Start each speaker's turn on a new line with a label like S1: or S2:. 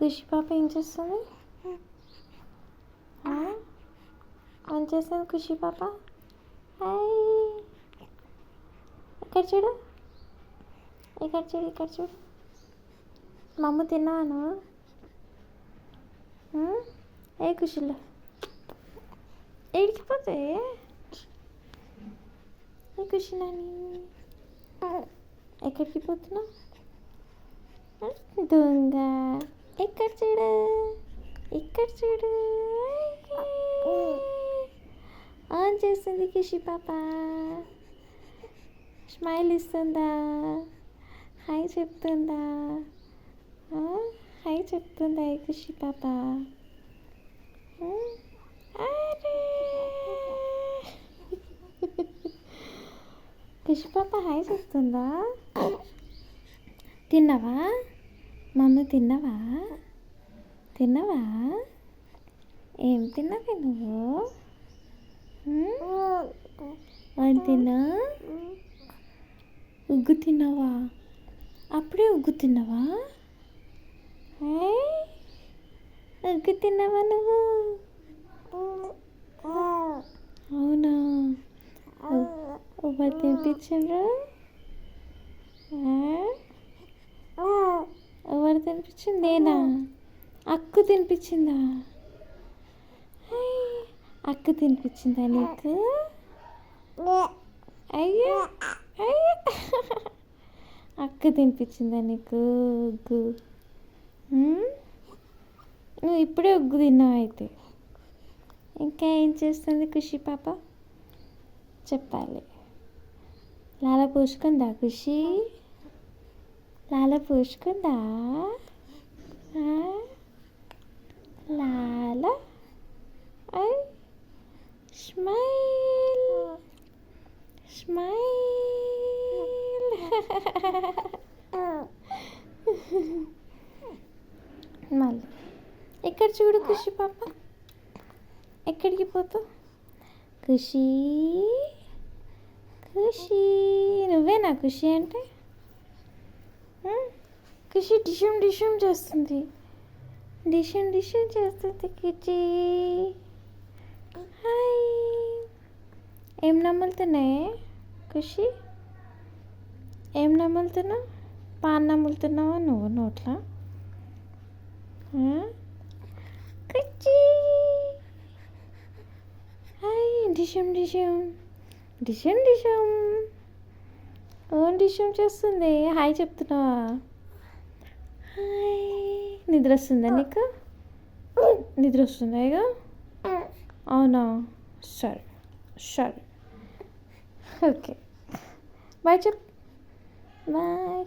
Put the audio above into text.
S1: ఖుషి పాప ఏం చేస్తుంది? ఏం చేస్తుంది ఖుషి పాప? హాయ్, ఇక్కడ చూడు, ఇక్కడ చూడు, ఇక్కడ చూడు. మమ్మ తిన్నావా నువ్వు? ఏ ఖుషిలో ఏడికిపోతే ఏ ఖుషి నాని ఎక్కడికి పోతున్నావు? దొంగ, ఇక్కడ చూడు, ఇక్కడ చూడు. ఆన్ చేస్తుంది ఖుషి పాప. స్మైల్ ఇస్తుందా? హాయ్ చెప్తుందా? హాయ్ చెప్తుందా ఈ ఖుషి పాప? అరే ఖుషి పాప హాయ్ చెప్తుందా? తిన్నావా మమ్మీ? తిన్నావా? తిన్నావా? ఏం తిన్నావే నువ్వు? అని తిన్నా? ఉగ్గు తిన్నావా? అప్పుడే ఉగ్గు తిన్నావా? ఉగ్గు తిన్నావా నువ్వు? అవునా? ఎవరు తినిపించారు? ఎవరు తినిపించింది? నేనా? అక్కు తినిపించిందా? అక్క తినిపించిందా నీకు? అయ్యో అయ్యో, అక్క తినిపించిందా నీకు ఉగ్గు? నువ్వు ఇప్పుడే ఉగ్గు తిన్నావు అయితే. ఇంకా ఏం చేస్తుంది ఖుషి పాప? చెప్పాలి. లాల పూసుకుందా ఖుషి? లాల పూసుకుందా? లాల ఐ స్మైల్ స్మైల్. మళ్ళీ ఇక్కడ చూడు ఖుషి పాప, ఎక్కడికి పోతావు? ఖుషి ఖుషి, నువ్వేనా ఖుషి అంటే? ఖుషి డిషం డిషం చేస్తుంది, డిషం డిషం చేస్తుంది ఖుషి. హాయ్, ఏం నమ్ములుతున్నాయి ఖుషి? ఏం నమ్ములుతున్నావు? పాన్ నమ్ములుతున్నావా నువ్వు నోట్లా? ఖుషి హాయ్, డిషం డిషం డిషం డిషం. ఓన్ డిషం చేస్తుంది. హాయ్ చెప్తున్నావా? హాయ్. నిద్ర వస్తుందా నీకు? నిద్ర వస్తుందా ఇక? అవునా? సరే సరే, ఓకే. బాయ్ చెప్. బాయ్.